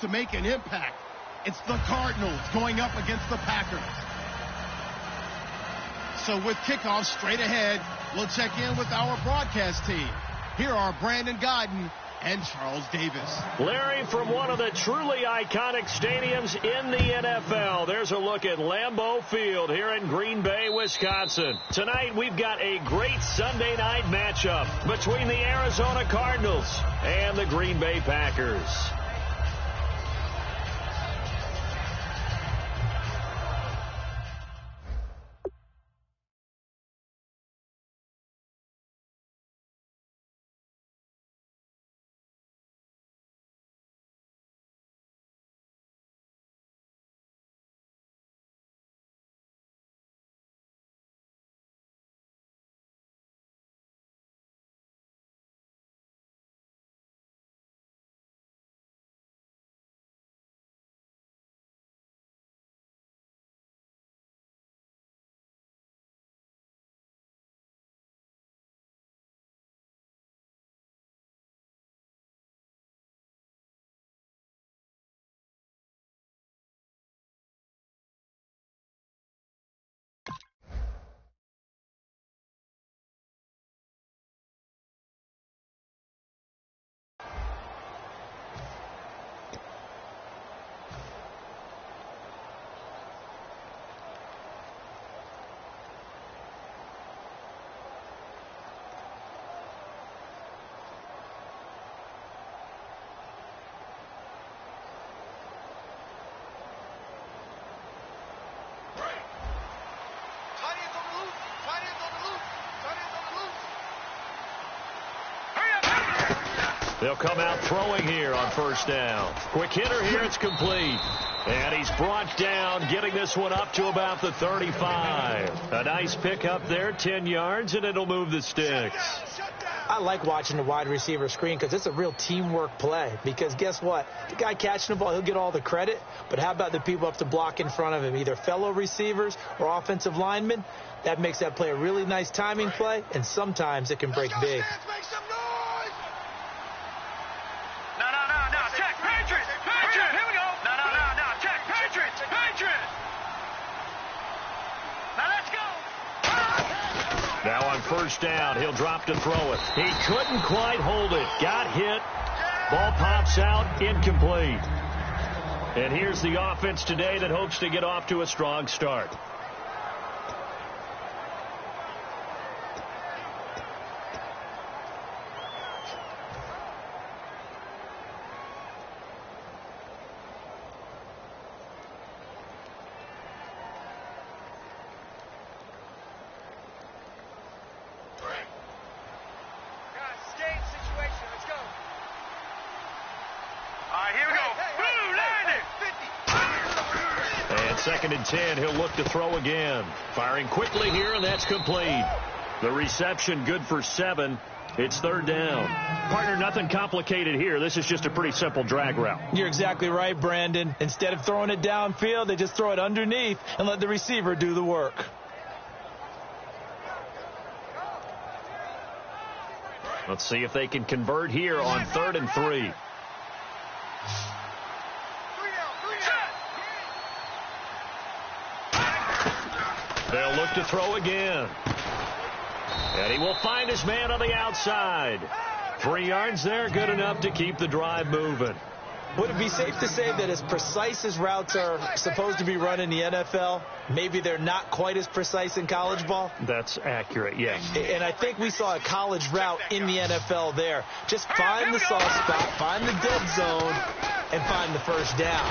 to make an impact. It's the Cardinals going up against the Packers. So with kickoff straight ahead, we'll check in with our broadcast team. Here are Brandon Godden and Charles Davis. Larry, from one of the truly iconic stadiums in the NFL, there's a look at Lambeau Field here in Green Bay, Wisconsin. Tonight, we've got a great Sunday night matchup between the Arizona Cardinals and the Green Bay Packers. They'll come out throwing here on first down. Quick hitter here, it's complete. And he's brought down, getting this one up to about the 35. A nice pickup there, 10 yards, and it'll move the sticks. I like watching the wide receiver screen because it's a real teamwork play. Because guess what? The guy catching the ball, he'll get all the credit. But how about the people up to block in front of him, either fellow receivers or offensive linemen? That makes that play a really nice timing play, and sometimes it can break big. Now on first down, he'll drop to throw it. He couldn't quite hold it. Got hit. Ball pops out, incomplete. And here's the offense today that hopes to get off to a strong start. Second and 10, he'll look to throw again. Firing quickly here, and that's complete. The reception good for 7. It's third down. Partner, nothing complicated here. This is just a pretty simple drag route. You're exactly right, Brandon. Instead of throwing it downfield, they just throw it underneath and let the receiver do the work. Let's see if they can convert here on 3rd and 3. They'll look to throw again. And he will find his man on the outside. 3 yards there, good enough to keep the drive moving. Would it be safe to say that as precise as routes are supposed to be run in the NFL, maybe they're not quite as precise in college ball? That's accurate, yes. And I think we saw a college route in the NFL there. Just find the soft spot, find the dead zone, and find the first down.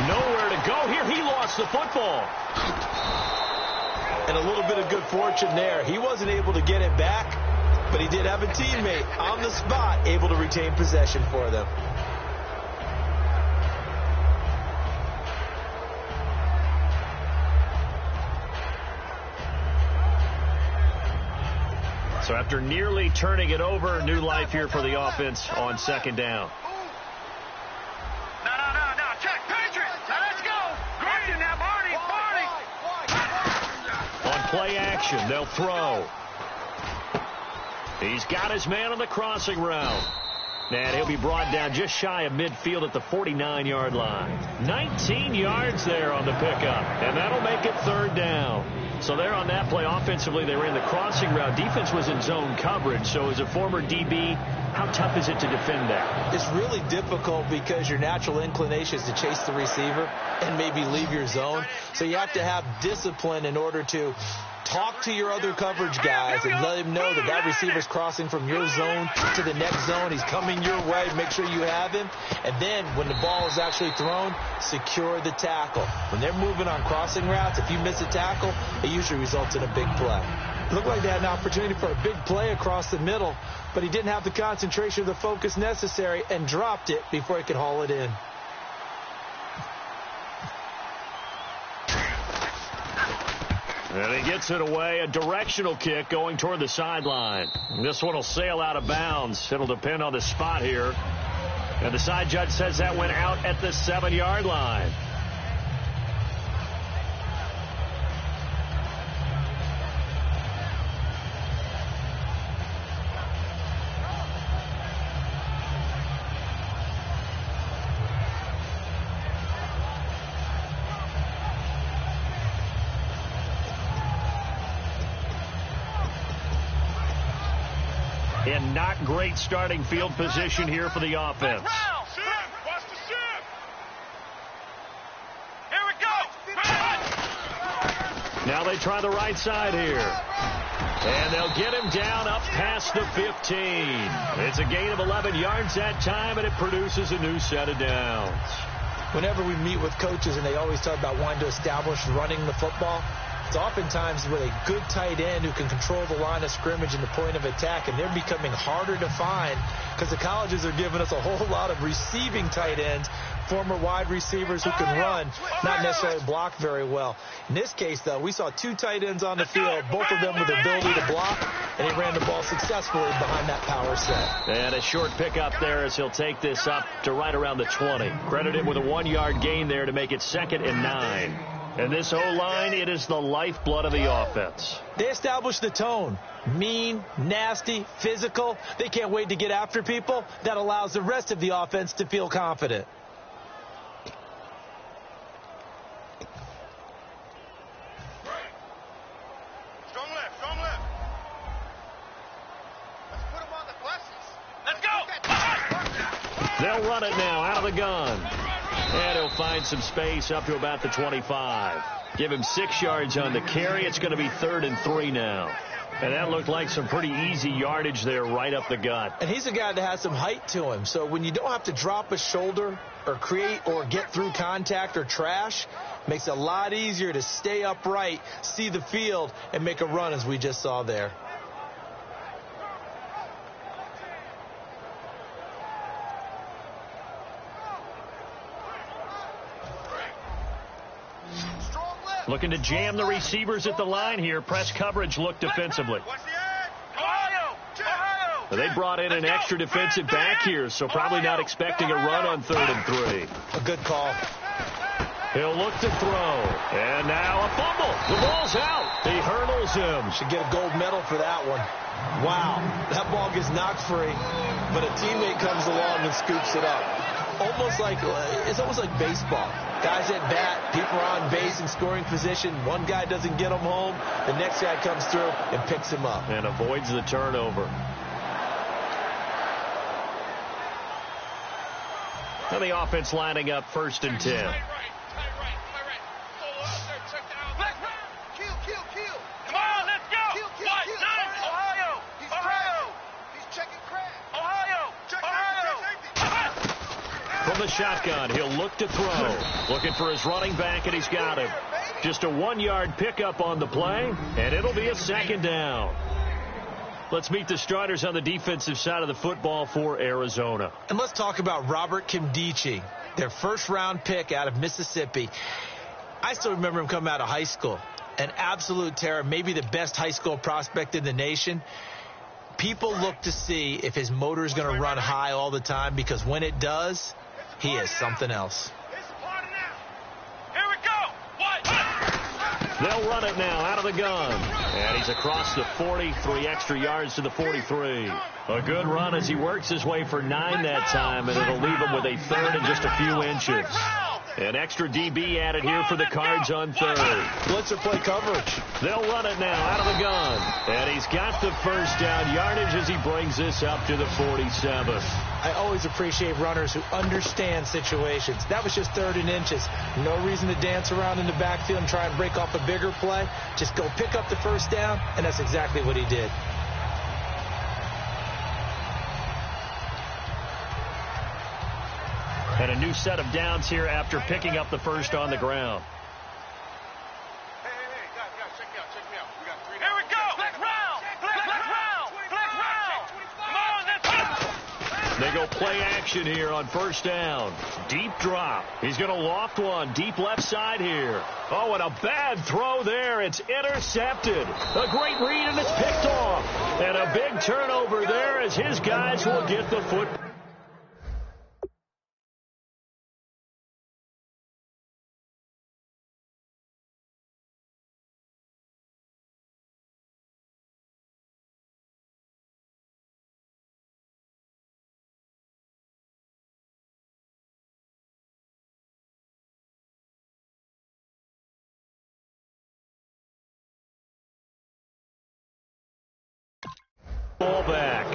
Nowhere to go here. He lost the football. And a little bit of good fortune there. He wasn't able to get it back, but he did have a teammate on the spot able to retain possession for them. So after nearly turning it over, new life here for the offense on second down. No. Check. Patriots. Now let's go. Great. Now, Barney. On play action, they'll throw. He's got his man on the crossing route. And he'll be brought down just shy of midfield at the 49-yard line. 19 yards there on the pickup, and that'll make it third down. So there on that play, offensively, they ran the crossing route. Defense was in zone coverage, so as a former DB, how tough is it to defend that? It's really difficult because your natural inclination is to chase the receiver and maybe leave your zone. So you have to have discipline in order to talk to your other coverage guys and let them know that that receiver's crossing from your zone to the next zone. He's coming your way. Make sure you have him. And then when the ball is actually thrown, secure the tackle. When they're moving on crossing routes, if you miss a tackle, it usually results in a big play. It looked like they had an opportunity for a big play across the middle, but he didn't have the concentration or the focus necessary and dropped it before he could haul it in. And he gets it away, a directional kick going toward the sideline. This one will sail out of bounds. It'll depend on the spot here. And the side judge says that went out at the 7-yard line. And not great starting field position here for the offense. Here we go. Now they try the right side here. And they'll get him down up past the 15. It's a gain of 11 yards that time, and it produces a new set of downs. Whenever we meet with coaches and they always talk about wanting to establish running the football, it's oftentimes with a good tight end who can control the line of scrimmage and the point of attack, and they're becoming harder to find because the colleges are giving us a whole lot of receiving tight ends, former wide receivers who can run, not necessarily block very well. In this case, though, we saw two tight ends on the field, both of them with the ability to block, and he ran the ball successfully behind that power set. And a short pickup there as he'll take this up to right around the 20. Credit him with a 1-yard gain there to make it 2nd and 9. And this O-line, it is the lifeblood of the offense. They establish the tone. Mean, nasty, physical. They can't wait to get after people. That allows the rest of the offense to feel confident. Strong left, strong left. Let's put him on the buses. Let's go. They'll run it now out of the gun. And he'll find some space up to about the 25. Give him 6 yards on the carry. It's going to be 3rd and 3 now. And that looked like some pretty easy yardage there right up the gut. And he's a guy that has some height to him. So when you don't have to drop a shoulder or create or get through contact or trash, makes it a lot easier to stay upright, see the field, and make a run as we just saw there. Looking to jam the receivers at the line here. Press coverage look defensively. They brought in an extra defensive back here, so probably not expecting a run on 3rd and 3. A good call. He'll look to throw. And now a fumble. The ball's out. He hurdles him. Should get a gold medal for that one. Wow. That ball gets knocked free, but a teammate comes along and scoops it up. It's almost like baseball. Guys at bat, people are on base in scoring position. One guy doesn't get him home. The next guy comes through and picks him up. And avoids the turnover. And the offense lining up 1st and 10. Come on, let's go. Ohio. He's checking crack. Ohio. From the shotgun, he'll look to throw. Looking for his running back, and he's got him. Just a 1-yard pickup on the play, and it'll be a 2nd down. Let's meet the starters on the defensive side of the football for Arizona. And let's talk about Robert Kimdichie, their 1st-round pick out of Mississippi. I still remember him coming out of high school. An absolute terror, maybe the best high school prospect in the nation. People look to see if his motor is going to run high all the time, because when it does, he is something else. Here we go. They'll run it now out of the gun. And he's across the 40, 3 extra yards to the 43. A good run as he works his way for 9 that time, and it'll leave him with a third and just a few inches. An extra DB added here for the Cards on third. Blitzer play coverage. They'll run it now out of the gun. And he's got the first down yardage as he brings this up to the 47. I always appreciate runners who understand situations. That was just 3rd and inches. No reason to dance around in the backfield and try and break off a bigger play. Just go pick up the first down, and that's exactly what he did. And a new set of downs here after picking up the first on the ground. Hey, guys, check me out. We got 3 down. Here we go. Flex round. Come on, let's go. They go play action here on first down. Deep drop. He's going to loft one. Deep left side here. Oh, and a bad throw there. It's intercepted. A great read, and it's picked off. And a big turnover there as his guys will get the football. Ball back.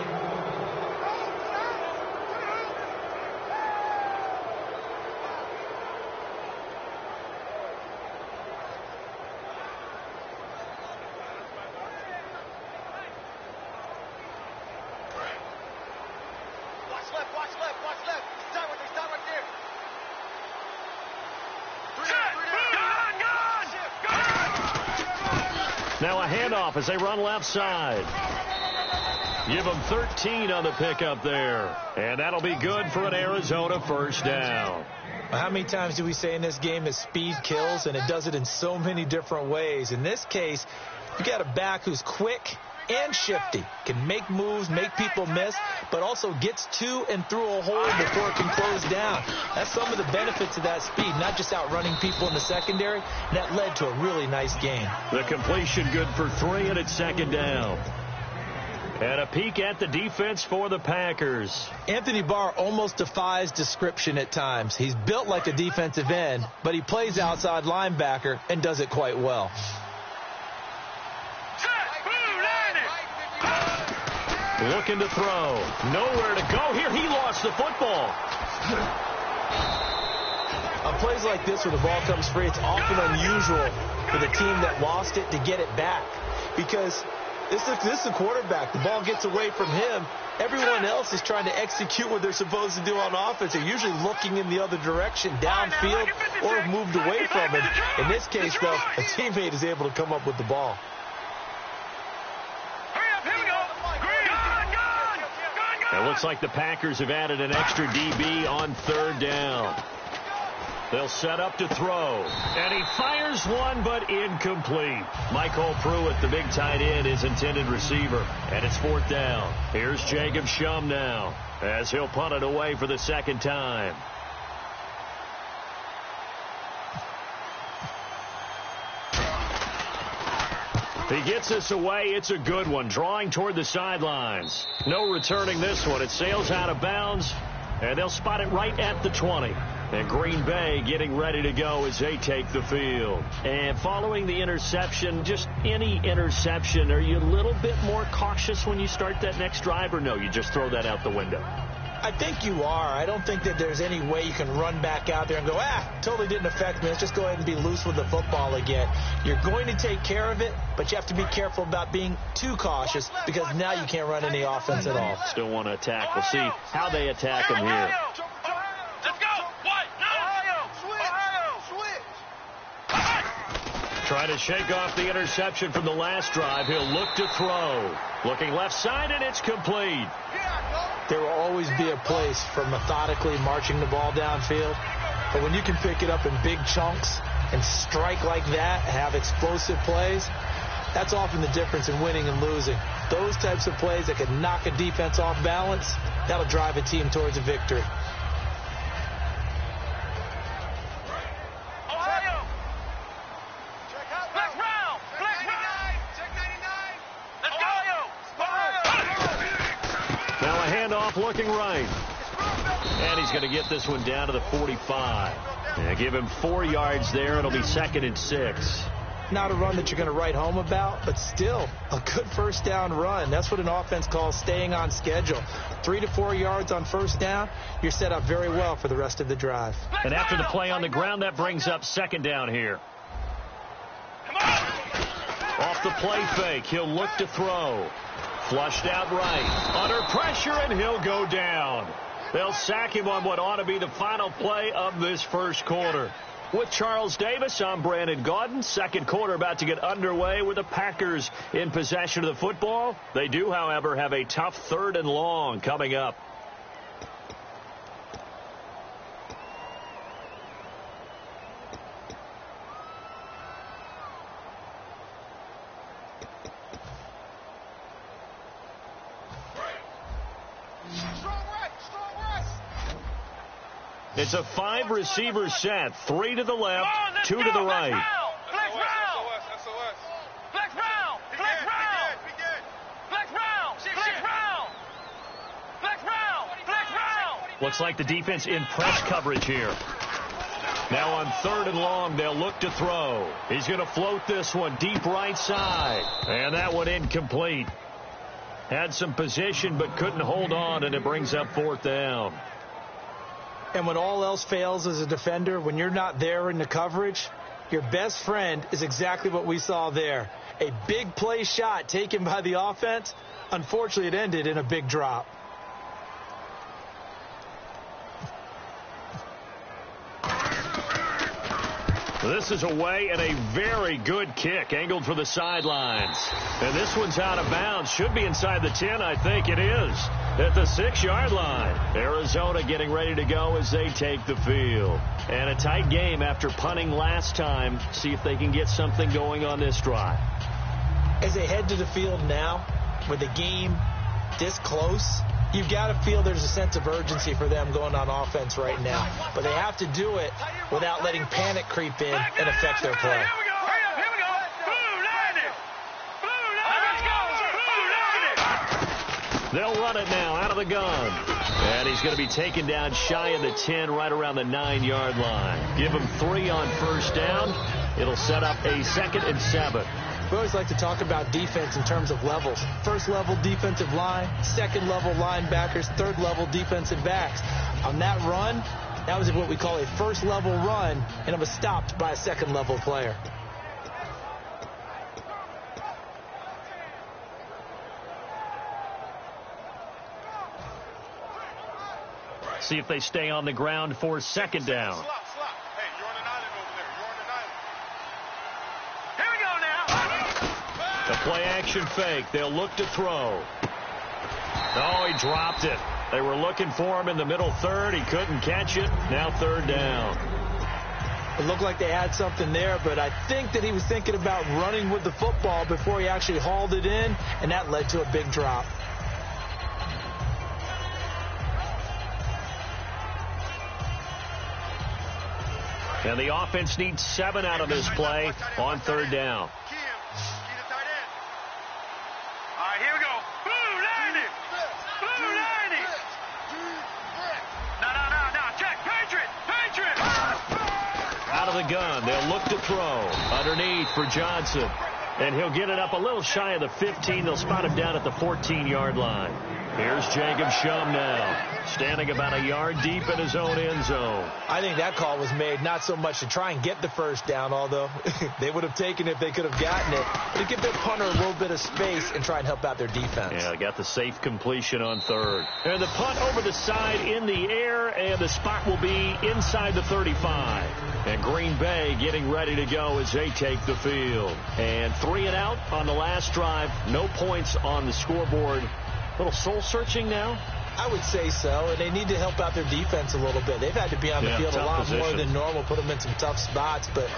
Watch left. Stop right there. Now a handoff as they run left side. Give them 13 on the pickup there. And that'll be good for an Arizona first down. How many times do we say in this game that speed kills, and it does it in so many different ways? In this case, you got a back who's quick and shifty, can make moves, make people miss, but also gets to and through a hole before it can close down. That's some of the benefits of that speed, not just outrunning people in the secondary. That led to a really nice game. The completion good for 3, and it's second down. And a peek at the defense for the Packers. Anthony Barr almost defies description at times. He's built like a defensive end, but he plays outside linebacker and does it quite well. Looking to throw. Nowhere to go here. He lost the football. On plays like this where the ball comes free, it's often unusual for the team that lost it to get it back. Because this is the quarterback. The ball gets away from him. Everyone else is trying to execute what they're supposed to do on offense. They're usually looking in the other direction, downfield, or have moved away from him. In this case, though, a teammate is able to come up with the ball. It looks like the Packers have added an extra DB on third down. They'll set up to throw. And he fires one, but incomplete. Michael Pruitt, the big tight end, his intended receiver. And it's fourth down. Here's Jacob Shum now as he'll punt it away for the second time. He gets this away. It's a good one. Drawing toward the sidelines. No returning this one. It sails out of bounds, and they'll spot it right at the 20. And Green Bay getting ready to go as they take the field. And following the interception, just any interception, are you a little bit more cautious when you start that next drive, or no, you just throw that out the window? I think you are. I don't think that there's any way you can run back out there and go, totally didn't affect me. Let's just go ahead and be loose with the football again. You're going to take care of it, but you have to be careful about being too cautious because now you can't run any offense at all. Still want to attack. We'll see how they attack him here. Let's go. What? Switch. Trying to shake off the interception from the last drive. He'll look to throw. Looking left side, and it's complete. There will always be a place for methodically marching the ball downfield. But when you can pick it up in big chunks and strike like that, have explosive plays, that's often the difference in winning and losing. Those types of plays that can knock a defense off balance, that'll drive a team towards a victory. Ohio. Check out. off looking right. And he's going to get this one down to the 45. Yeah, give him 4 yards there. It'll be 2nd and 6. Not a run that you're going to write home about, but still a good first down run. That's what an offense calls staying on schedule. 3 to 4 yards on first down, you're set up very well for the rest of the drive. And after the play on the ground, that brings up 2nd down here. Off the play fake, he'll look to throw. Flushed out right. Under pressure, and he'll go down. They'll sack him on what ought to be the final play of this first quarter. With Charles Davis, I'm Brandon Gaudin. Second quarter about to get underway with the Packers in possession of the football. They do, however, have a tough 3rd and long coming up. It's a 5-receiver set. 3 to the left, 2 to the right. Looks like the defense in press coverage here. Now on 3rd and long, they'll look to throw. He's going to float this one deep right side. And that one incomplete. Had some position but couldn't hold on, and it brings up 4th down. And when all else fails as a defender, when you're not there in the coverage, your best friend is exactly what we saw there. A big play shot taken by the offense. Unfortunately, it ended in a big drop. This is away and a very good kick angled for the sidelines. And this one's out of bounds. Should be inside the 10. I think it is. At the 6-yard line. Arizona getting ready to go as they take the field. And a tight game after punting last time. See if they can get something going on this drive. As they head to the field now, with the game this close, you've got to feel there's a sense of urgency for them going on offense right now. But they have to do it without letting panic creep in and affect their play. They'll run it now out of the gun. And he's going to be taken down shy of the 10, right around the 9-yard line. Give him 3 on first down. It'll set up a 2nd and 7. We always like to talk about defense in terms of levels. First level defensive line, second level linebackers, third level defensive backs. On that run, that was what we call a first level run, and it was stopped by a second level player. See if they stay on the ground for 2nd down. Hey, you're on an island over there. You're on an island. Here we go now. The play action fake. They'll look to throw. Oh, he dropped it. They were looking for him in the middle 3rd. He couldn't catch it. Now 3rd down. It looked like they had something there, but I think that he was thinking about running with the football before he actually hauled it in, and that led to a big drop. And the offense needs 7 out of this play on 3rd down. All right, here we go. Blue 90. Blue 90. No. Check. Patriot. Out of the gun. They'll look to throw. Underneath for Johnson. And he'll get it up a little shy of the 15. They'll spot him down at the 14-yard line. Here's Jacob Shum now, standing about a yard deep in his own end zone. I think that call was made not so much to try and get the first down, although they would have taken it if they could have gotten it, to give their punter a little bit of space and try and help out their defense. Yeah, got the safe completion on 3rd. And the punt over the side in the air, and the spot will be inside the 35. And Green Bay getting ready to go as they take the field. And 3 and out on the last drive. No points on the scoreboard. A little soul-searching now? I would say so, and they need to help out their defense a little bit. They've had to be on the field a lot more than normal, put them in some tough spots. But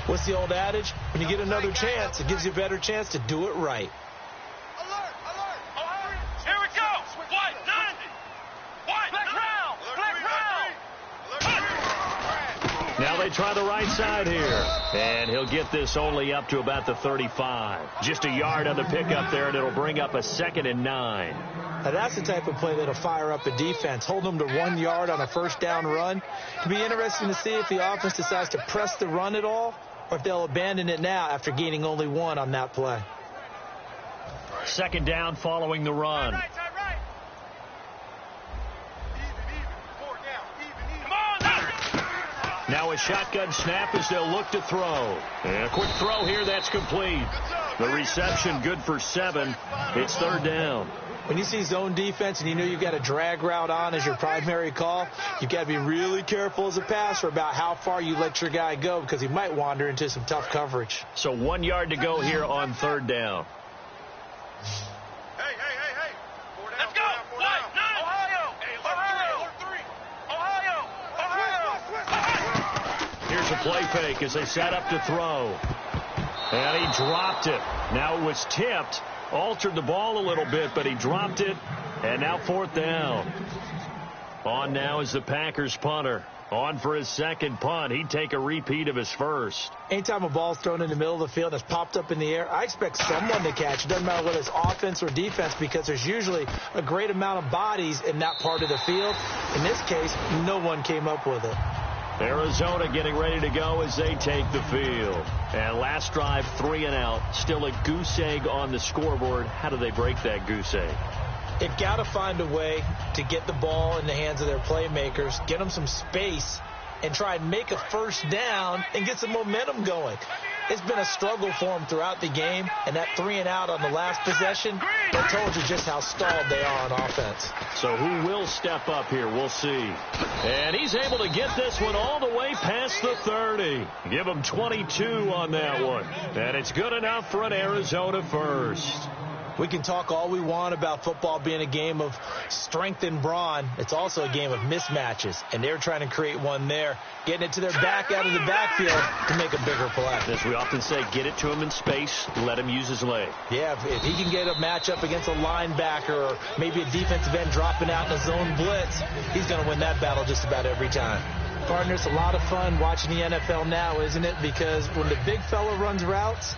what's the old adage? When you get another chance, it gives you a better chance to do it right. Alert. Here we go. White 90. White. Black round. Now they try the right side here. And he'll get this only up to about the 35. Just a yard on the pickup there, and it'll bring up a 2nd and 9. Now that's the type of play that'll fire up a defense. Hold them to 1 yard on a first down run. It'll be interesting to see if the offense decides to press the run at all, or if they'll abandon it now after gaining only 1 on that play. 2nd down following the run. Now a shotgun snap as they'll look to throw. And a quick throw here, that's complete. The reception good for 7. It's 3rd down. When you see zone defense and you know you've got a drag route on as your primary call, you've got to be really careful as a passer about how far you let your guy go because he might wander into some tough coverage. So 1 yard to go here on 3rd down. Hey. Let's go. Ohio. Here's a play fake as they set up to throw. And he dropped it. Now it was tipped. Altered the ball a little bit, but he dropped it. And now 4th down. On now is the Packers punter. On for his 2nd punt. He'd take a repeat of his first. Anytime a ball's thrown in the middle of the field and it's popped up in the air, I expect someone to catch. It doesn't matter whether it's offense or defense because there's usually a great amount of bodies in that part of the field. In this case, no one came up with it. Arizona getting ready to go as they take the field. And last drive, 3 and out. Still a goose egg on the scoreboard. How do they break that goose egg? They've got to find a way to get the ball in the hands of their playmakers, get them some space, and try and make a first down and get some momentum going. It's been a struggle for them throughout the game, and that 3 and out on the last possession, that told you just how stalled they are on offense. So who will step up here? We'll see. And he's able to get this one all the way past the 30. Give him 22 on that one. And it's good enough for an Arizona first. We can talk all we want about football being a game of strength and brawn. It's also a game of mismatches, and they're trying to create one there, getting it to their back out of the backfield to make a bigger play. As we often say, get it to him in space, let him use his leg. Yeah, if he can get a matchup against a linebacker or maybe a defensive end dropping out in a zone blitz, he's going to win that battle just about every time. Partner, it's a lot of fun watching the NFL now, isn't it? Because when the big fella runs routes,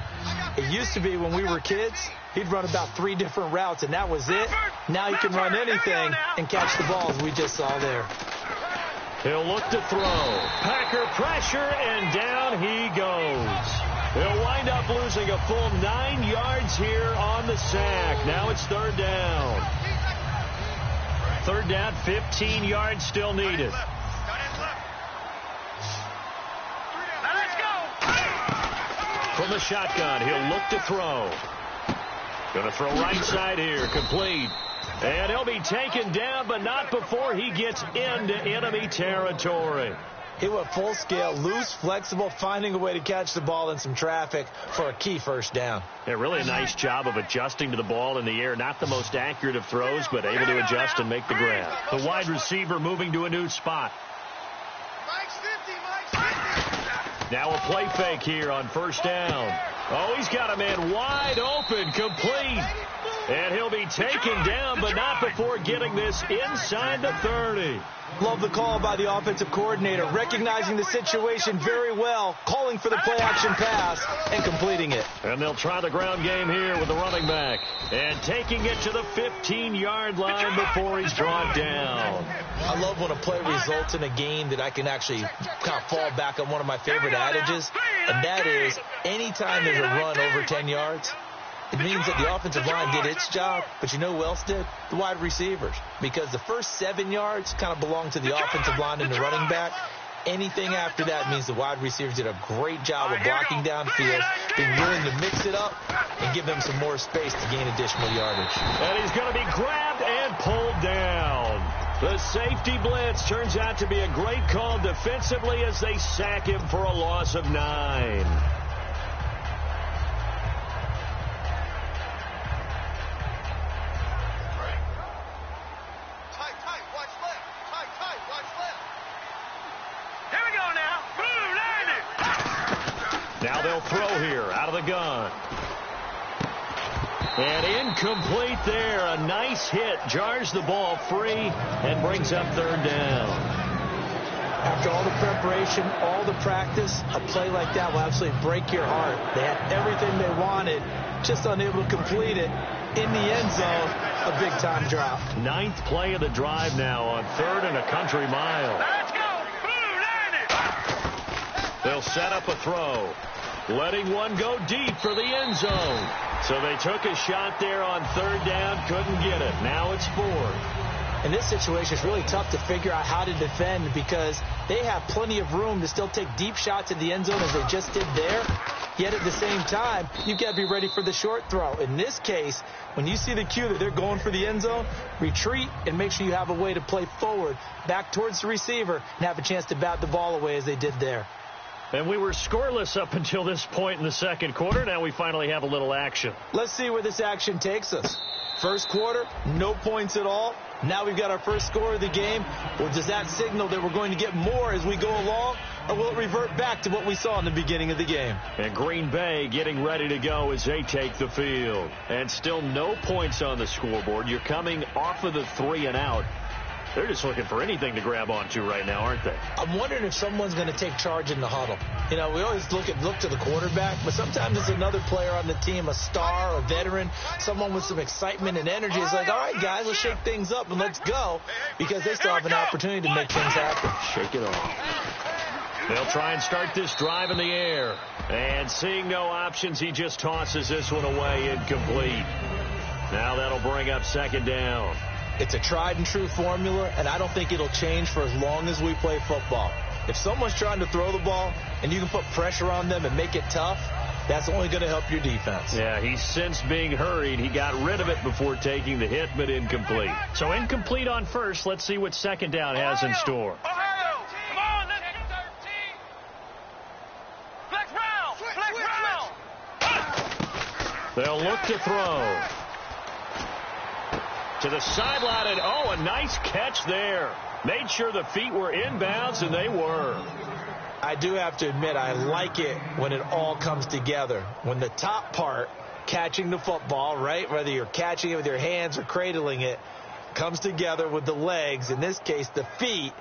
it used to be when we were kids, he'd run about 3 different routes, and that was it. Now he can run anything and catch the balls we just saw there. He'll look to throw. Packer pressure, and down he goes. He'll wind up losing a full 9 yards here on the sack. Now it's 3rd down. 3rd down, 15 yards still needed. From the shotgun, he'll look to throw. Going to throw right side here, complete. And he'll be taken down, but not before he gets into enemy territory. He went full scale, loose, flexible, finding a way to catch the ball in some traffic for a key first down. Yeah, really a nice job of adjusting to the ball in the air. Not the most accurate of throws, but able to adjust and make the grab. The wide receiver moving to a new spot. Now a play fake here on 1st down. Oh, he's got a man wide open, complete. And he'll be taken down, but not before getting this inside the 30. Love the call by the offensive coordinator, recognizing the situation very well, calling for the play-action pass, and completing it. And they'll try the ground game here with the running back. And taking it to the 15-yard line before he's brought down. I love when a play results in a game that I can actually kind of fall back on one of my favorite adages, and that is anytime there's a run over 10 yards, it means that the offensive line did its job, but you know who else did? The wide receivers. Because the first 7 yards kind of belong to the offensive line and the running back. Anything after that means the wide receivers did a great job of blocking downfield, being willing to mix it up, and give them some more space to gain additional yardage. And he's going to be grabbed and pulled down. The safety blitz turns out to be a great call defensively as they sack him for a loss of 9. Now they'll throw here out of the gun. And incomplete there. A nice hit. Jars the ball free and brings up 3rd down. After all the preparation, all the practice, a play like that will absolutely break your heart. They had everything they wanted, just unable to complete it. In the end zone, a big-time drop. 9th play of the drive now on 3rd and a country mile. Let's go. Boom, land it. They'll set up a throw, letting one go deep for the end zone. So they took a shot there on 3rd down, couldn't get it. Now it's 4th. In this situation, it's really tough to figure out how to defend because they have plenty of room to still take deep shots at the end zone as they just did there. Yet at the same time, you've got to be ready for the short throw. In this case, when you see the cue that they're going for the end zone, retreat and make sure you have a way to play forward, back towards the receiver, and have a chance to bat the ball away as they did there. And we were scoreless up until this point in the second quarter. Now we finally have a little action. Let's see where this action takes us. First quarter, no points at all. Now we've got our first score of the game. Well, does that signal that we're going to get more as we go along? Or will it revert back to what we saw in the beginning of the game? And Green Bay getting ready to go as they take the field. And still no points on the scoreboard. You're coming off of the 3 and out. They're just looking for anything to grab onto right now, aren't they? I'm wondering if someone's going to take charge in the huddle. You know, we always look to the quarterback, but sometimes it's another player on the team, a star, a veteran, someone with some excitement and energy. It's like, all right, guys, let's shake things up and let's go, because they still have an opportunity to make things happen. Shake it off. They'll try and start this drive in the air. And seeing no options, he just tosses this one away, incomplete. Now that'll bring up 2nd down. It's a tried-and-true formula, and I don't think it'll change for as long as we play football. If someone's trying to throw the ball and you can put pressure on them and make it tough, that's only going to help your defense. Yeah, he's since being hurried. He got rid of it before taking the hit, but incomplete. So incomplete on first. Let's see what 2nd down has in store. Ohio, come on, let's get 13. Flex round. They'll look to throw. To the sideline, and oh, a nice catch there. Made sure the feet were inbounds, and they were. I do have to admit, I like it when it all comes together. When the top part, catching the football, right, whether you're catching it with your hands or cradling it, comes together with the legs, in this case the feet,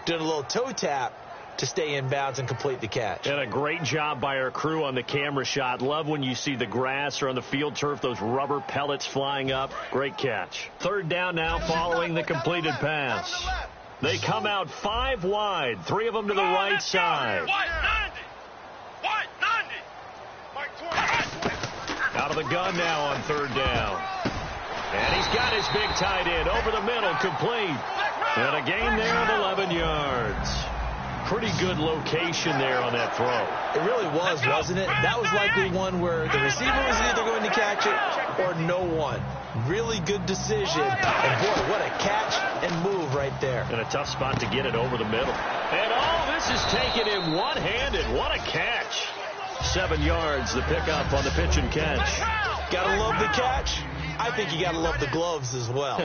doing a little toe tap to stay in bounds and complete the catch. And a great job by our crew on the camera shot. Love when you see the grass or on the field turf, those rubber pellets flying up. Great catch. 3rd down now following the completed pass. They come out 5 wide, 3 of them to the right side. Out of the gun now on 3rd down. And he's got his big tight end over the middle, complete. And a gain there of 11 yards. Pretty good location there on that throw. It really was, wasn't it? That was likely one where the receiver was either going to catch it or no one. Really good decision. And, boy, what a catch and move right there. And a tough spot to get it over the middle. And, oh, this is taken in one-handed. What a catch. 7 yards, the pickup on the pitch and catch. Gotta love the catch. I think you gotta love the gloves as well.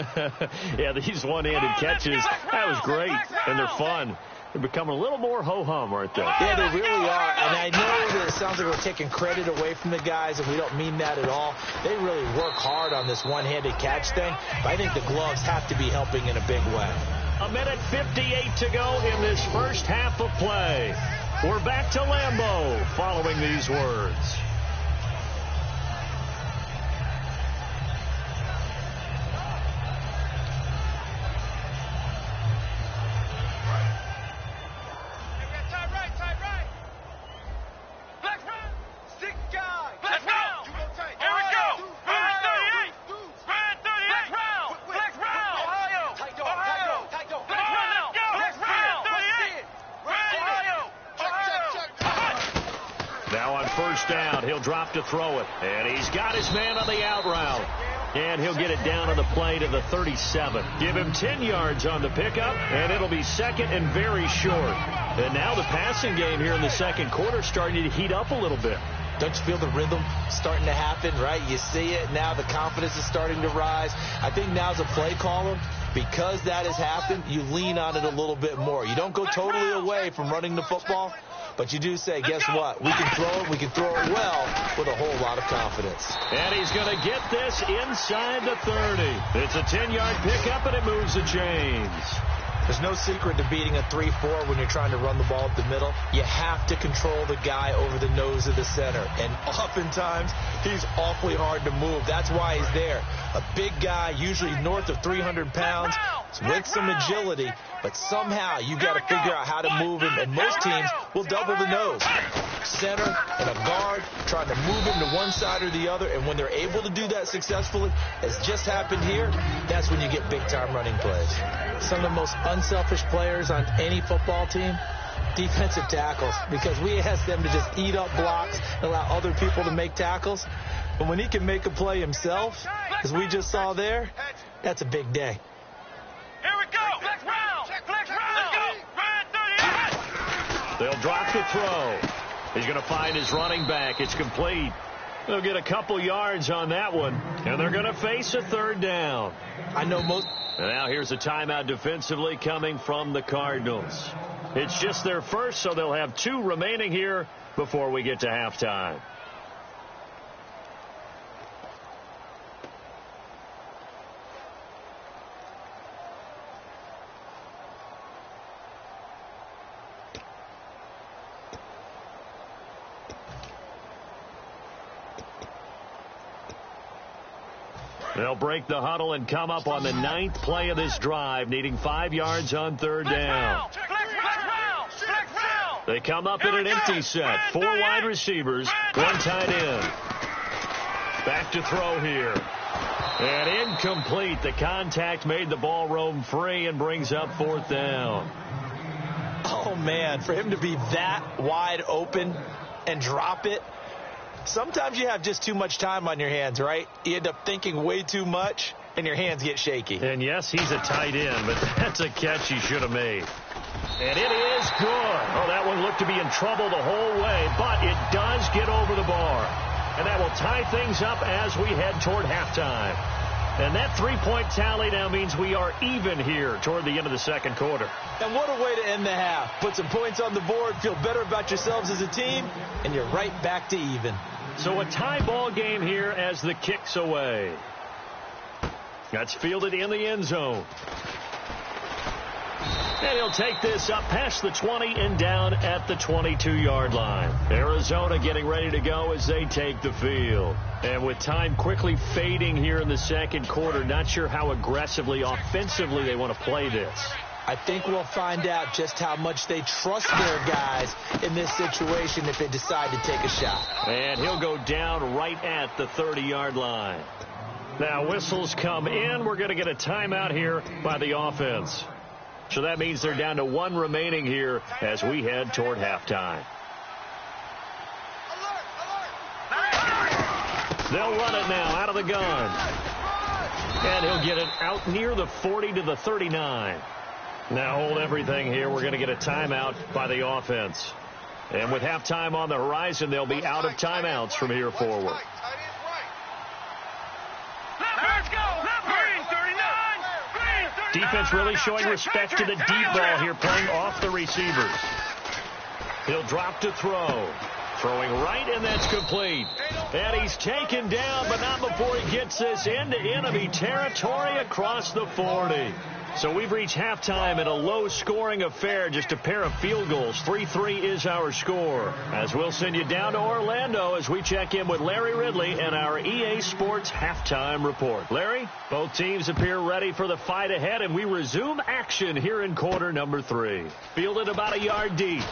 Yeah, these one-handed catches, that was great, and they're fun. They're becoming a little more ho-hum, aren't they? Yeah, they really are. And I know that it sounds like we're taking credit away from the guys, and we don't mean that at all. They really work hard on this one-handed catch thing. But I think the gloves have to be helping in a big way. 1:58 to go in this first half of play. We're back to Lambeau following these words. Down, he'll drop to throw it, and he's got his man on the out route, and he'll get it down on the play to the 37. Give him 10 yards on the pickup, and it'll be 2nd and very short. And now the passing game here in the second quarter starting to heat up a little bit. Don't you feel the rhythm starting to happen, right? You see it now, the confidence is starting to rise. I think now as a play caller, because that has happened, you lean on it a little bit more. You don't go totally away from running the football, but you do say, guess what? We can throw it. We can throw it well with a whole lot of confidence. And he's going to get this inside the 30. It's a 10-yard pickup, and it moves the chains. There's no secret to beating a 3-4 when you're trying to run the ball up the middle. You have to control the guy over the nose of the center. And oftentimes, he's awfully hard to move. That's why he's there. A big guy, usually north of 300 pounds, with some agility. But somehow, you got to figure out how to move him. And most teams will double the nose. Center and a guard trying to move him to one side or the other. And when they're able to do that successfully, as just happened here, that's when you get big-time running plays. Some of the most unselfish players on any football team, defensive tackles, because we ask them to just eat up blocks and allow other people to make tackles. But when he can make a play himself, as we just saw there, that's a big day. Here we go. Flex round. Flex round. Let's go. Ryan 30. They'll drop the throw. He's going to find his running back. It's complete. They'll get a couple yards on that one, and they're going to face a third down. I know most... And now here's a timeout defensively coming from the Cardinals. It's just their first, so they'll have 2 remaining here before we get to halftime. They'll break the huddle and come up on the 9th play of this drive, needing 5 yards on third down. They come up in an empty set. 4 wide receivers, 1 tight end. Back to throw here. And incomplete. The contact made the ball roam free and brings up 4th down. Oh, man, for him to be that wide open and drop it. Sometimes you have just too much time on your hands, right? You end up thinking way too much, and your hands get shaky. And, yes, he's a tight end, but that's a catch he should have made. And it is good. Oh, that one looked to be in trouble the whole way, but it does get over the bar. And that will tie things up as we head toward halftime. And that 3-point tally now means we are even here toward the end of the second quarter. And what a way to end the half. Put some points on the board, feel better about yourselves as a team, and you're right back to even. So a tie ball game here as the kick's away. That's fielded in the end zone. And he'll take this up past the 20 and down at the 22-yard line. Arizona getting ready to go as they take the field. And with time quickly fading here in the second quarter, not sure how aggressively, offensively they want to play this. I think we'll find out just how much they trust their guys in this situation if they decide to take a shot. And he'll go down right at the 30-yard line. Now whistles come in. We're going to get a timeout here by the offense. So that means they're down to 1 remaining here as we head toward halftime. They'll run it now out of the gun. And he'll get it out near the 40 to the 39. Now hold everything here. We're going to get a timeout by the offense. And with halftime on the horizon, they'll be out of timeouts from here forward. Defense really showing respect to the deep ball here, playing off the receivers. He'll drop to throw. Throwing right, and that's complete. And he's taken down, but not before he gets this into enemy territory across the 40. So we've reached halftime in a low-scoring affair, just a pair of field goals. 3-3 is our score. As we'll send you down to Orlando as we check in with Larry Ridley and our EA Sports halftime report. Larry, both teams appear ready for the fight ahead, and we resume action here in quarter number 3. Fielded about a yard deep.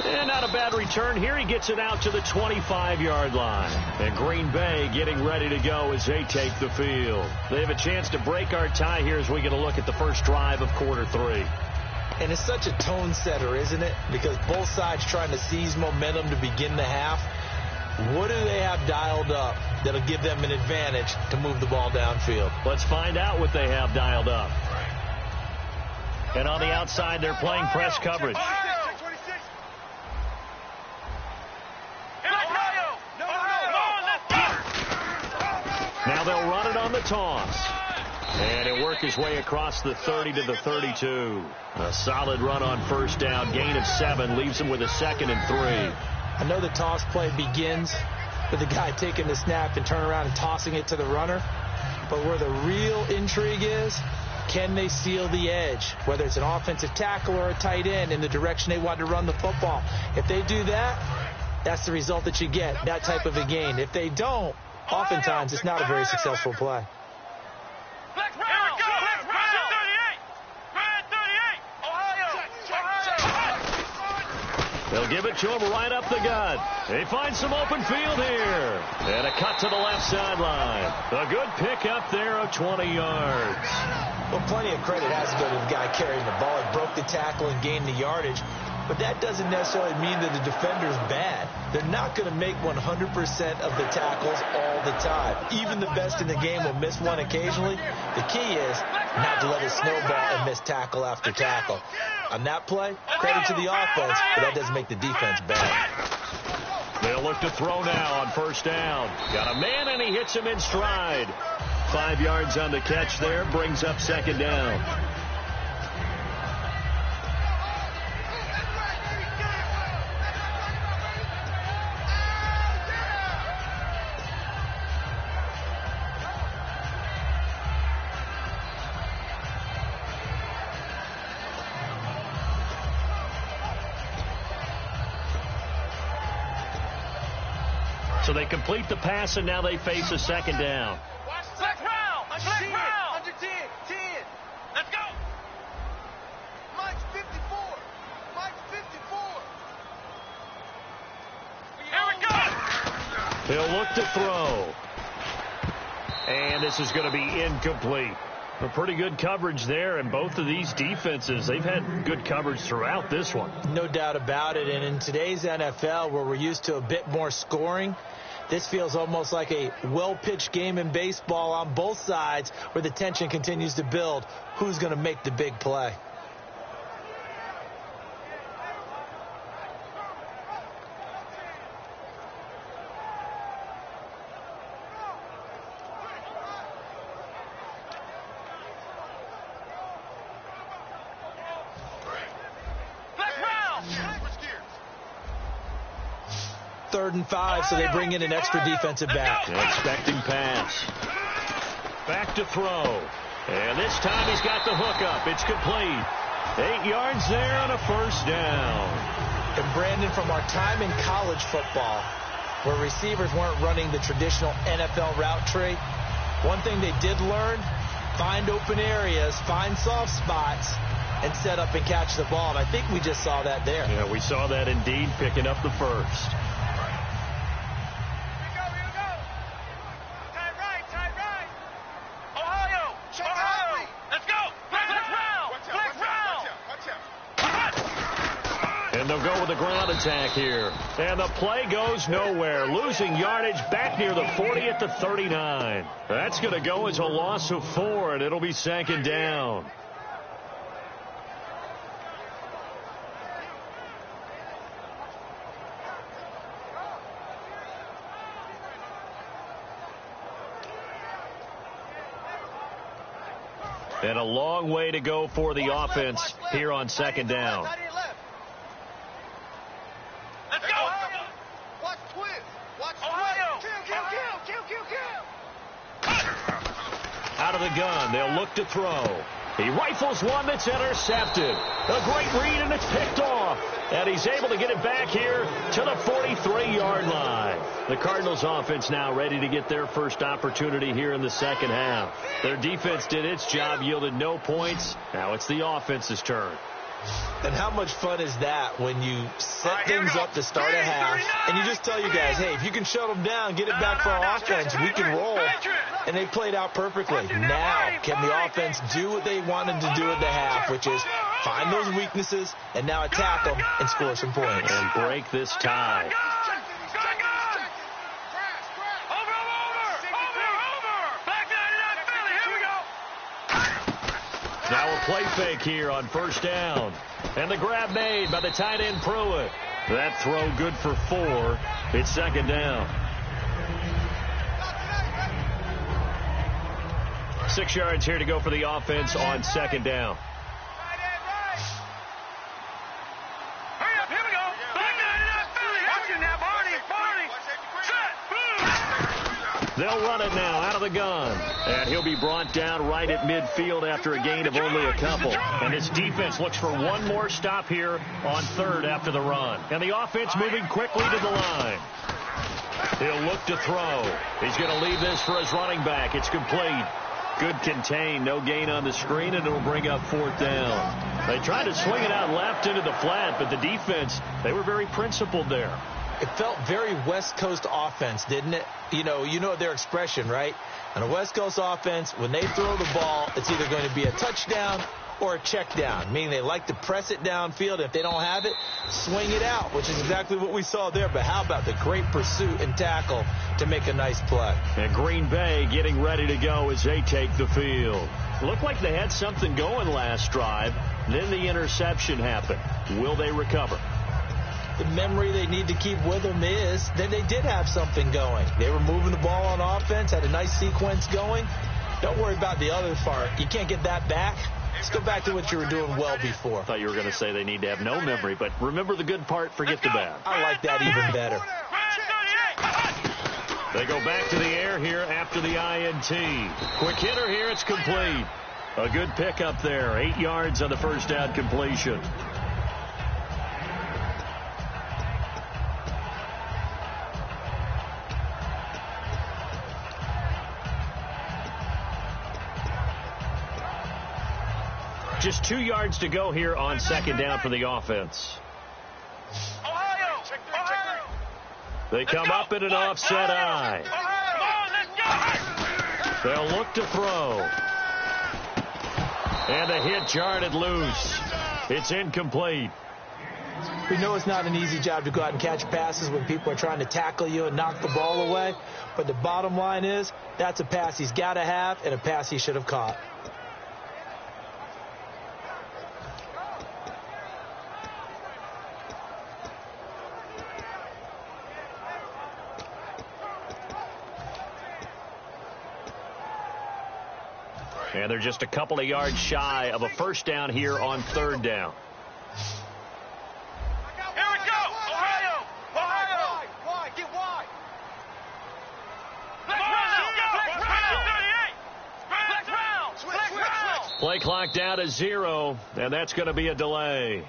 And not a bad return here. He gets it out to the 25-yard line. And Green Bay getting ready to go as they take the field. They have a chance to break our tie here as we get a look at the first drive of quarter 3. And it's such a tone setter, isn't it? Because both sides trying to seize momentum to begin the half. What do they have dialed up that'll give them an advantage to move the ball downfield? Let's find out what they have dialed up. And on the outside, they're playing press coverage. Now they'll run it on the toss. And he'll work his way across the 30 to the 32. A solid run on first down. Gain of 7 leaves him with a 2nd and 3. I know the toss play begins with the guy taking the snap and turn around and tossing it to the runner. But where the real intrigue is Can they seal the edge, whether it's an offensive tackle or a tight end, in the direction they want to run the football? If they do that, that's the result that you get, that type of a gain. If they don't, oftentimes it's not a very successful play. They'll give it to him right up the gut. They find some open field here. And a cut to the left sideline. A good pickup there of 20 yards. Well, plenty of credit has to go to the guy carrying the ball. He broke the tackle and gained the yardage. But that doesn't necessarily mean that the defender's bad. They're not going to make 100% of the tackles all the time. Even the best in the game will miss one occasionally. The key is not to let it snowball and miss tackle after tackle. On that play, credit to the offense, but that doesn't make the defense bad. They'll look to throw now on first down. Got a man, and he hits him in stride. 5 yards on the catch there, brings up second down. So they complete the pass, and now they face a second down. Black round! Under 10. Let's go! Mike's 54. Here we go! He'll look to throw. And this is going to be incomplete. A pretty good coverage there, and both of these defenses, they've had good coverage throughout this one. No doubt about it, and in today's NFL, where we're used to a bit more scoring, this feels almost like a well-pitched game in baseball on both sides where the tension continues to build. Who's going to make the big play? Third and 5, so they bring in an extra defensive back. Expecting pass. Back to throw. And this time he's got the hook up. It's complete. 8 yards there on a first down. And Brandon, from our time in college football, where receivers weren't running the traditional NFL route tree, one thing they did learn, find open areas, find soft spots, and set up and catch the ball. And I think we just saw that there. Yeah, we saw that indeed, picking up the first. And they'll go with a ground attack here. And the play goes nowhere. Losing yardage back near the 40 at the 39. That's going to go as a loss of 4, and it'll be second down. And a long way to go for the offense here on second down. Out of the gun, they'll look to throw. He rifles one that's intercepted. A great read, and it's picked off. And he's able to get it back here to the 43-yard line. The Cardinals offense now ready to get their first opportunity here in the second half. Their defense did its job, yielded no points. Now it's the offense's turn. And how much fun is that when you set things up to start a half and you just tell your guys, hey, if you can shut them down, get it back for our offense, we can roll. And they played out perfectly. Now, can the offense do what they wanted to do at the half, which is find those weaknesses and now attack them and score some points. And break this tie. Now a play fake here on first down. And the grab made by the tight end Pruitt. That throw good for 4. It's second down. 6 yards here to go for the offense on second down. Hurry up, here we go. Back 99 Philly. Watch it now, Barney. Set. They'll run it now out of the gun. And he'll be brought down right at midfield after a gain of only a couple. And this defense looks for one more stop here on third after the run. And the offense moving quickly to the line. He'll look to throw. He's going to leave this for his running back. It's complete. Good contain. No gain on the screen, and it'll bring up fourth down. They tried to swing it out left into the flat, but the defense, they were very principled there. It felt very West Coast offense, didn't it? You know their expression, right? On a West Coast offense, when they throw the ball, it's either going to be a touchdown or a check down, meaning they like to press it downfield. If they don't have it, swing it out, which is exactly what we saw there. But how about the great pursuit and tackle to make a nice play? And Green Bay getting ready to go as they take the field. Looked like they had something going last drive. Then the interception happened. Will they recover? The memory they need to keep with them is that they did have something going. They were moving the ball on offense, had a nice sequence going. Don't worry about the other part. You can't get that back. Let's go back to what you were doing well before. I thought you were going to say they need to have no memory, but remember the good part, forget the bad. I like that even better. They go back to the air here after the INT. Quick hitter here, it's complete. A good pickup there, 8 yards on the first down completion. Just 2 yards to go here on second down for the offense. Ohio! They come up in an offset eye. They'll look to throw. And a hit jarred loose. It's incomplete. We know it's not an easy job to go out and catch passes when people are trying to tackle you and knock the ball away. But the bottom line is that's a pass he's got to have and a pass he should have caught. And they're just a couple of yards shy of a first down here on third down. Here we go! Ohio! Ohio! Wide, get wide! Let's go! Play clock down to 0, and that's going to be a delay.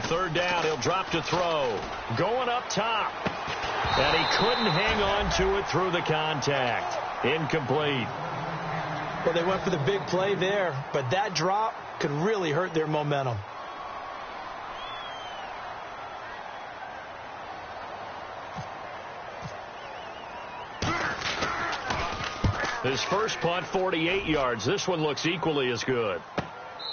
Third down, he'll drop to throw. Going up top. And he couldn't hang on to it through the contact. Incomplete. Well, they went for the big play there, but that drop could really hurt their momentum. His first punt, 48 yards. This one looks equally as good.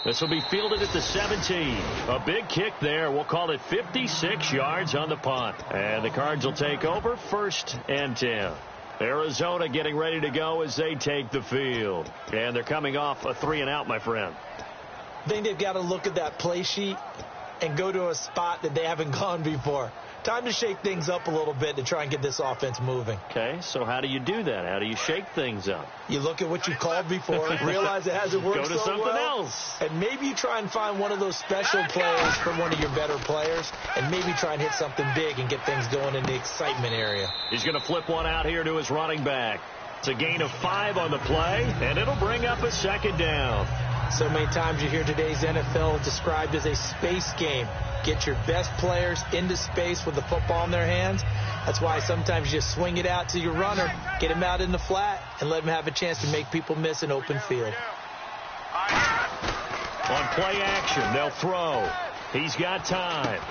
This will be fielded at the 17. A big kick there. We'll call it 56 yards on the punt. And the Cards will take over, 1st and 10. Arizona getting ready to go as they take the field. And they're coming off a 3-and-out, my friend. I think they've got to look at that play sheet and go to a spot that they haven't gone before. Time to shake things up a little bit to try and get this offense moving. Okay, so how do you do that? How do you shake things up? You look at what you called before, realize it hasn't worked so well. Go to something else. And maybe you try and find one of those special plays from one of your better players, and maybe try and hit something big and get things going in the excitement area. He's going to flip one out here to his running back. It's a gain of 5 on the play, and it'll bring up a second down. So many times you hear today's NFL described as a space game. Get your best players into space with the football in their hands. That's why sometimes you just swing it out to your runner, get him out in the flat, and let him have a chance to make people miss an open field. On play action, they'll throw. He's got time.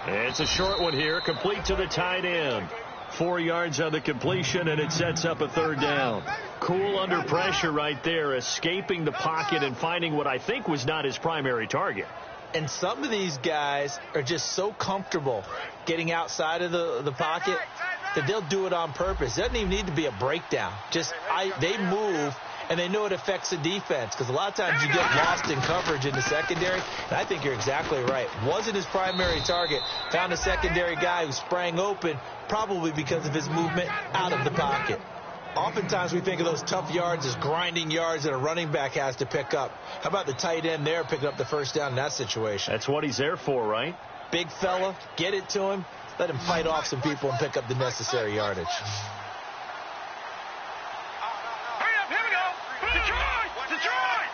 It's a short one here, complete to the tight end. 4 yards on the completion, and it sets up a third down. Cool under pressure right there, escaping the pocket and finding what I think was not his primary target. And some of these guys are just so comfortable getting outside of the pocket that they'll do it on purpose. It doesn't even need to be a breakdown. They move and they know it affects the defense because a lot of times you get lost in coverage in the secondary, and I think you're exactly right. Wasn't his primary target. Found a secondary guy who sprang open, probably because of his movement out of the pocket. Oftentimes we think of those tough yards as grinding yards that a running back has to pick up. How about the tight end there picking up the first down in that situation? That's what he's there for, right? Big fella, get it to him, let him fight off some people and pick up the necessary yardage. Hurry up, here we go. Detroit! Detroit!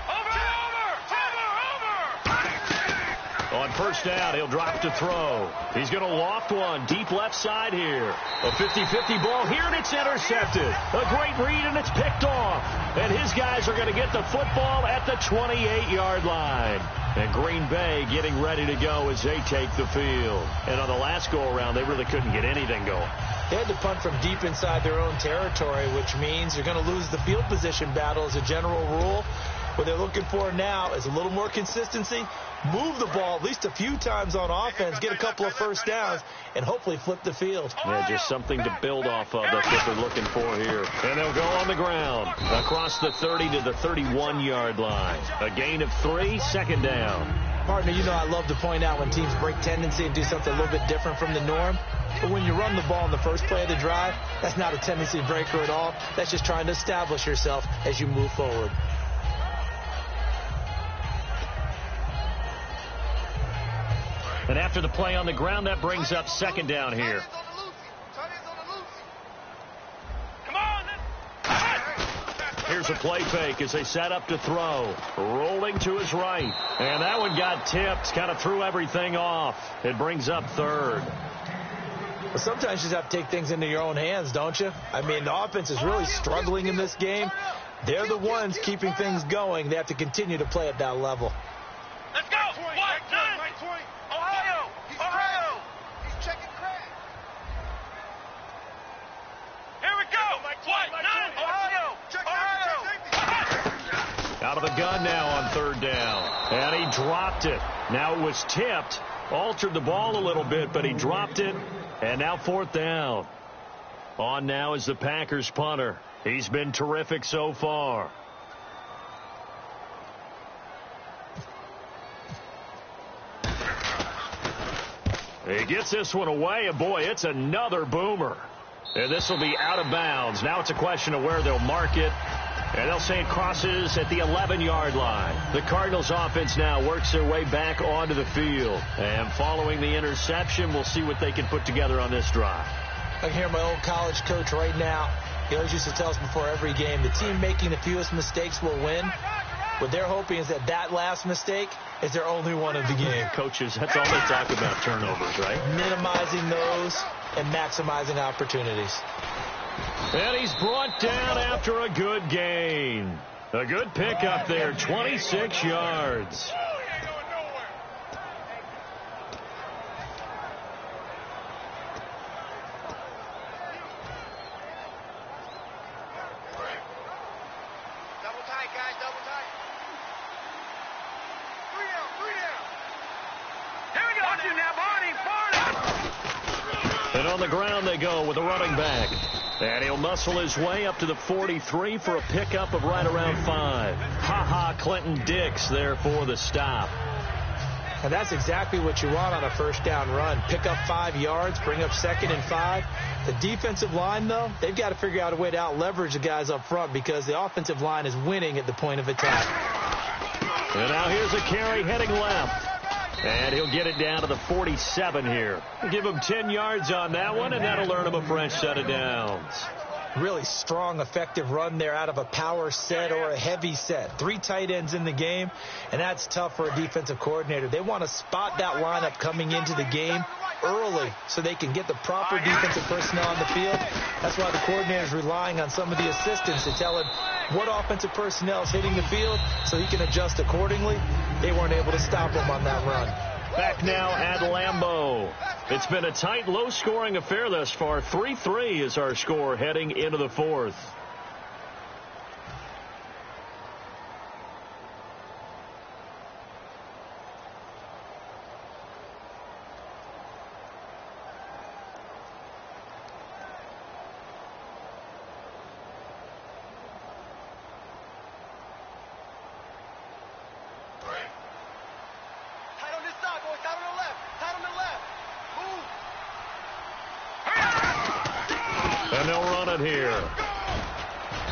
Over! On first down, he'll drop to throw. He's going to loft one deep left side here. A 50-50 ball here, and it's intercepted. A great read, and it's picked off. And his guys are going to get the football at the 28-yard line. And Green Bay getting ready to go as they take the field. And on the last go-around, they really couldn't get anything going. They had to punt from deep inside their own territory, which means you're going to lose the field position battle as a general rule. What they're looking for now is a little more consistency, move the ball at least a few times on offense, get a couple of first downs, and hopefully flip the field. Yeah, just something to build off of. That's what they're looking for here. And they'll go on the ground across the 30 to the 31-yard line. A gain of 3, second down. Partner, you know I love to point out when teams break tendency and do something a little bit different from the norm. But when you run the ball in the first play of the drive, that's not a tendency breaker at all. That's just trying to establish yourself as you move forward. And after the play on the ground, that brings up second down here. Come on. Here's a play fake as they set up to throw. Rolling to his right. And that one got tipped. Kind of threw everything off. It brings up third. Well, sometimes you just have to take things into your own hands, don't you? I mean, the offense is really struggling in this game. They're the ones keeping things going. They have to continue to play at that level. Let's go. Ohio. He's checking crack. Here we go. Ohio. Out of the gun now on third down. And he dropped it. Now it was tipped. Altered the ball a little bit, but he dropped it. And now fourth down. On now is the Packers punter. He's been terrific so far. He gets this one away, and boy, it's another boomer. And this will be out of bounds. Now it's a question of where they'll mark it. And they'll say it crosses at the 11-yard line. The Cardinals offense now works their way back onto the field. And following the interception, we'll see what they can put together on this drive. I can hear my old college coach right now. He always used to tell us before every game, the team making the fewest mistakes will win. What they're hoping is that that last mistake is their only one of the game. Coaches, that's all they talk about, turnovers, right? Minimizing those and maximizing opportunities. And he's brought down after a good gain. A good pickup there, 26 yards. Double tight, guys, double tight. 3 down. Here we go. Watch it now, Barney. And on the ground they go with a running back. And he'll muscle his way up to the 43 for a pickup of right around 5. Ha-ha, Clinton Dix there for the stop. And that's exactly what you want on a first down run. Pick up 5 yards, bring up 2nd and 5. The defensive line, though, they've got to figure out a way to out-leverage the guys up front because the offensive line is winning at the point of attack. And now here's a carry heading left. And he'll get it down to the 47 here. Give him 10 yards on that one, and that'll earn him a fresh set of downs. Really strong, effective run there out of a power set or a heavy set. 3 tight ends in the game, and that's tough for a defensive coordinator. They want to spot that lineup coming into the game early so they can get the proper defensive personnel on the field. That's why the coordinator is relying on some of the assistants to tell him what offensive personnel is hitting the field so he can adjust accordingly. They weren't able to stop him on that run. Back now at Lambeau. It's been a tight, low-scoring affair thus far. 3-3 is our score heading into the fourth. And they'll run it here.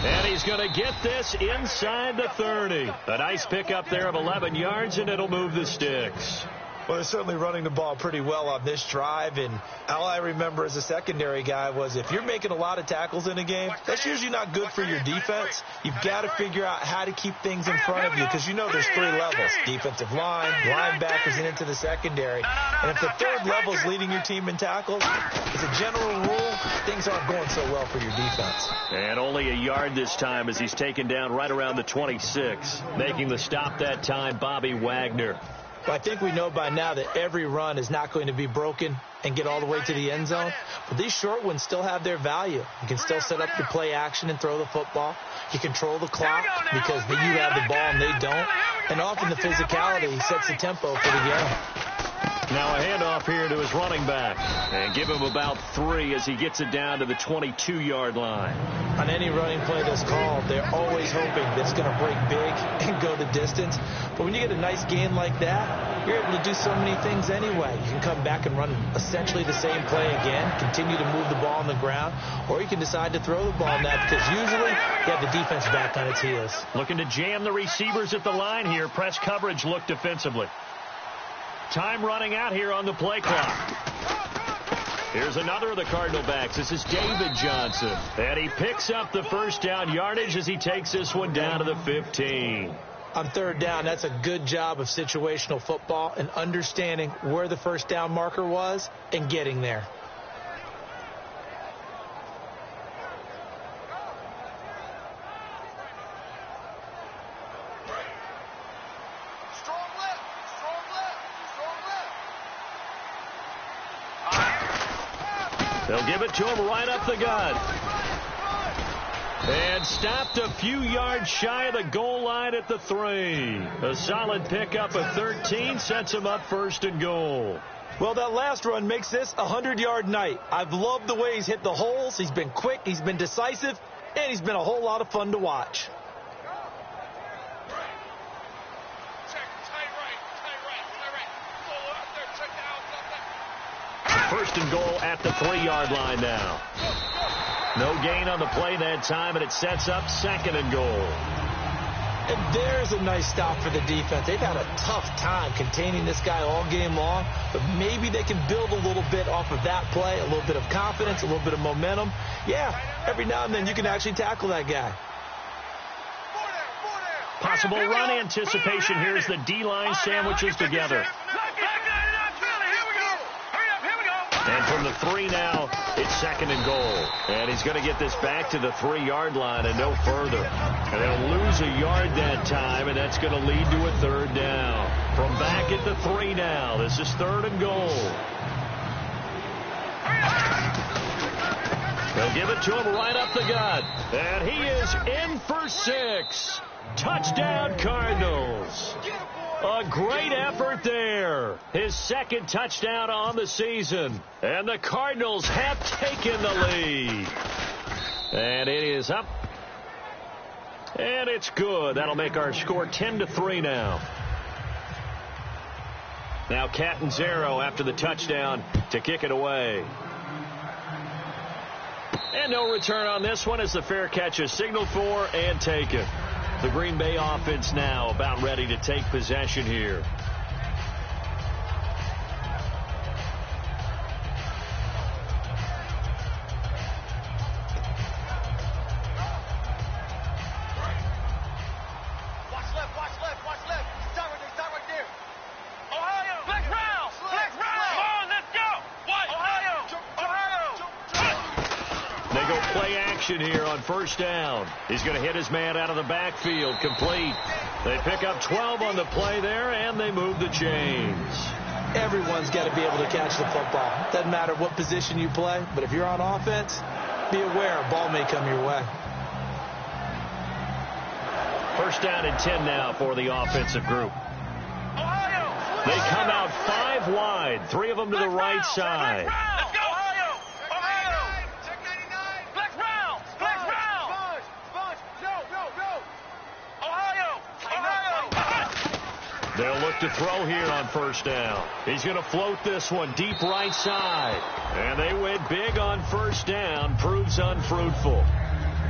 And he's going to get this inside the 30. A nice pickup there of 11 yards, and it'll move the sticks. Well, they're certainly running the ball pretty well on this drive, and all I remember as a secondary guy was if you're making a lot of tackles in a game, that's usually not good for your defense. You've got to figure out how to keep things in front of you because you know there's 3 levels, defensive line, linebackers, and into the secondary. And if the 3rd level is leading your team in tackles, as a general rule, things aren't going so well for your defense. And only a yard this time as he's taken down right around the 26. Making the stop that time, Bobby Wagner. Well, I think we know by now that every run is not going to be broken and get all the way to the end zone. But these short ones still have their value. You can still set up your play action and throw the football. You control the clock because you have the ball and they don't. And often the physicality sets the tempo for the game. Now a handoff here to his running back. And give him about 3 as he gets it down to the 22-yard line. On any running play that's called, they're always hoping that it's going to break big and go the distance. But when you get a nice gain like that, you're able to do so many things anyway. You can come back and run essentially the same play again, continue to move the ball on the ground, or you can decide to throw the ball now because usually you have the defense back on its heels. Looking to jam the receivers at the line here. Press coverage look defensively. Time running out here on the play clock. Here's another of the Cardinal backs. This is David Johnson. And he picks up the first down yardage as he takes this one down to the 15. On 3rd down, that's a good job of situational football and understanding where the first down marker was and getting there. They'll give it to him right up the gut. And stopped a few yards shy of the goal line at the 3. A solid pickup of 13 sets him up 1st and goal. Well, that last run makes this a 100-yard night. I've loved the way he's hit the holes. He's been quick, he's been decisive, and he's been a whole lot of fun to watch. First and goal at the 3-yard line now. No gain on the play that time, and it sets up 2nd and goal. And there's a nice stop for the defense. They've had a tough time containing this guy all game long, but maybe they can build a little bit off of that play, a little bit of confidence, a little bit of momentum. Yeah, every now and then you can actually tackle that guy. Possible run anticipation here as the D-line sandwiches together. And from the 3 now, it's 2nd and goal. And he's going to get this back to the 3-yard line and no further. And they'll lose a yard that time, and that's going to lead to a 3rd down. From back at the 3 now, this is 3rd and goal. They'll give it to him right up the gut. And he is in for 6. Touchdown, Cardinals. A great effort there. His 2nd touchdown on the season. And the Cardinals have taken the lead. And it is up. And it's good. That'll make our score 10-3 now. Now Catanzaro after the touchdown to kick it away. And no return on this one as the fair catch is signaled for and taken. The Green Bay offense now about ready to take possession here. Watch left. Stop right there. Ohio. Flex round. Come on, let's go. What? Ohio. They go play action here on 1st down. He's going to hit his man out of the backfield. Complete. They pick up 12 on the play there, and they move the chains. Everyone's got to be able to catch the football. Doesn't matter what position you play, but if you're on offense, be aware a ball may come your way. 1st down and 10 now for the offensive group. Ohio. They come out 5 wide, 3 of them to the right side. Let's go. Ohio. Check 99. Flex round. Bunch. No. Ohio. They'll look to throw here on first down. He's going to float this one deep right side. And they went big on first down. Proves unfruitful.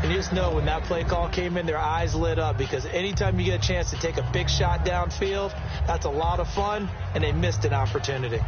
And you just know when that play call came in, their eyes lit up, because anytime you get a chance to take a big shot downfield, that's a lot of fun, and they missed an opportunity.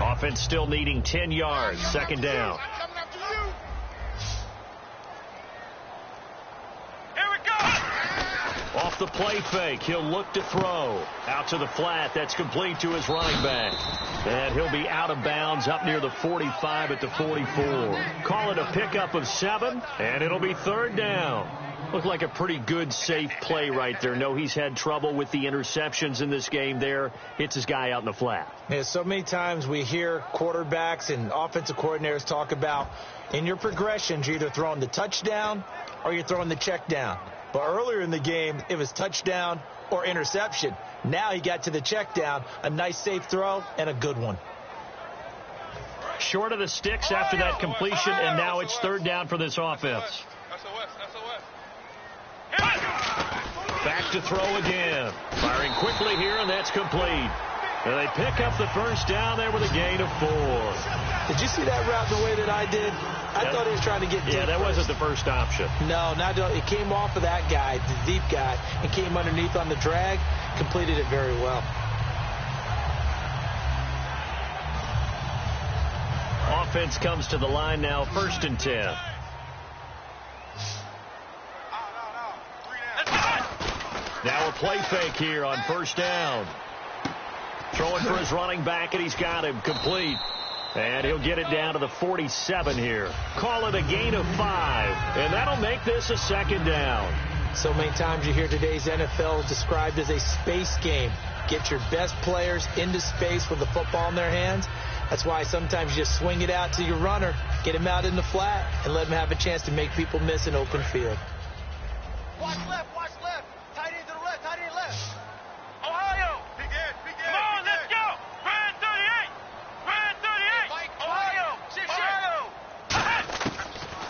Offense still needing 10 yards. Second down. Here we go. Off the play fake, he'll look to throw. Out to the flat. That's complete to his running back. And he'll be out of bounds up near the 45 at the 44. Call it a pickup of 7, and it'll be third down. Looked like a pretty good, safe play right there. No, he's had trouble with the interceptions in this game there. Hits his guy out in the flat. Yeah, so many times we hear quarterbacks and offensive coordinators talk about in your progressions, you're either throwing the touchdown or you're throwing the check down. But earlier in the game, it was touchdown or interception. Now he got to the check down, a nice safe throw, and a good one. Short of the sticks after that completion, and now it's third down for this offense. Back to throw again. Firing quickly here, and that's complete. And they pick up the first down there with a gain of 4. Did you see that route the way that I did? I thought he was trying to get deep. Yeah, that wasn't the first option. No, it came off of that guy, the deep guy, and came underneath on the drag. Completed it very well. Offense comes to the line now, first and 10. Now a play fake here on first down. Throwing for his running back, and he's got him complete. And he'll get it down to the 47 here. Call it a gain of 5, and that'll make this a second down. So many times you hear today's NFL described as a space game. Get your best players into space with the football in their hands. That's why sometimes you just swing it out to your runner, get him out in the flat, and let him have a chance to make people miss an open field. Watch left. Tight end to the left, tight end left. Ohio. Big Ed. Come on, let's go. Red 38. Ohio.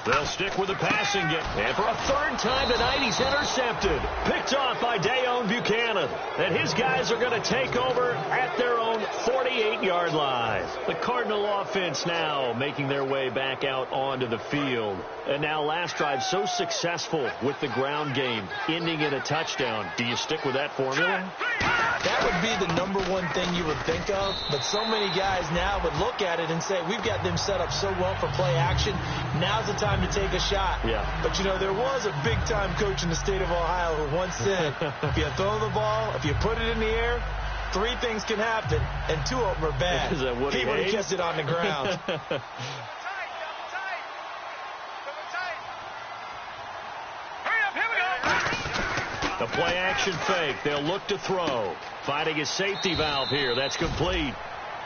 They'll stick with the passing game. And for a third time tonight, he's intercepted. Picked off by Dayon Buchanan. And his guys are going to take over at their own 48-yard line. The Cardinal offense now making their way back out onto the field. And now last drive so successful with the ground game, ending in a touchdown. Do you stick with that formula? That would be the number one thing you would think of, but so many guys now would look at it and say, we've got them set up so well for play action, now's the time to take a shot. Yeah. But, you know, there was a big-time coach in the state of Ohio who once said, if you throw the ball, if you put it in the air, 3 things can happen, and 2 of them are bad. Is that Woody he would have Hayes? kissed it on the ground. The play action fake. They'll look to throw. Finding his safety valve here. That's complete.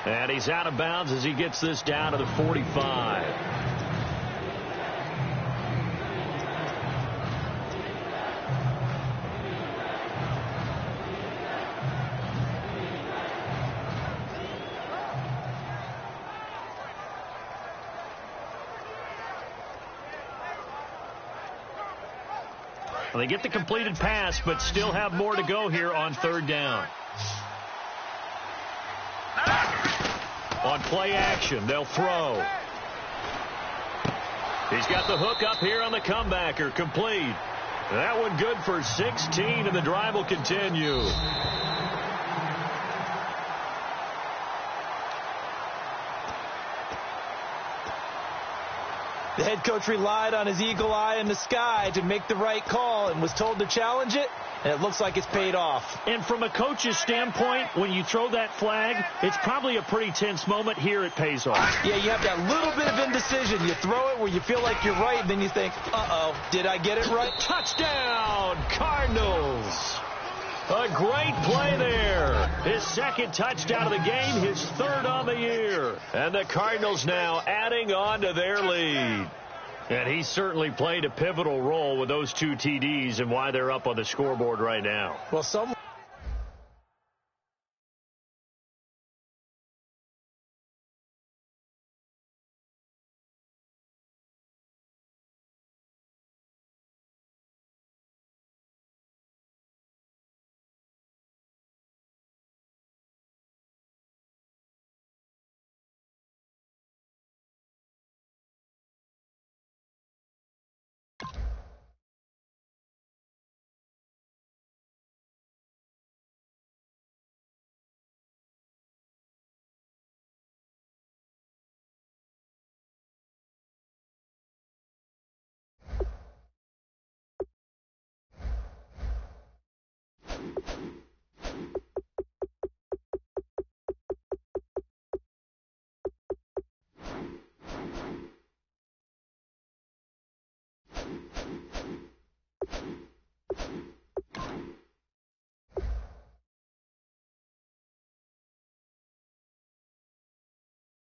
And he's out of bounds as he gets this down to the 45. They get the completed pass, but still have more to go here on third down. On play action, they'll throw. He's got the hook up here on the comebacker, complete. That one good for 16, and the drive will continue. The head coach relied on his eagle eye in the sky to make the right call and was told to challenge it, and it looks like it's paid off. And from a coach's standpoint, when you throw that flag, it's probably a pretty tense moment. Here it pays off. Yeah, you have that little bit of indecision. You throw it where you feel like you're right, and then you think, uh-oh, did I get it right? Touchdown, Cardinals. A great play there. His second touchdown of the game, his third on the year. And the Cardinals now adding on to their lead. And he certainly played a pivotal role with those 2 TDs and why they're up on the scoreboard right now. Well,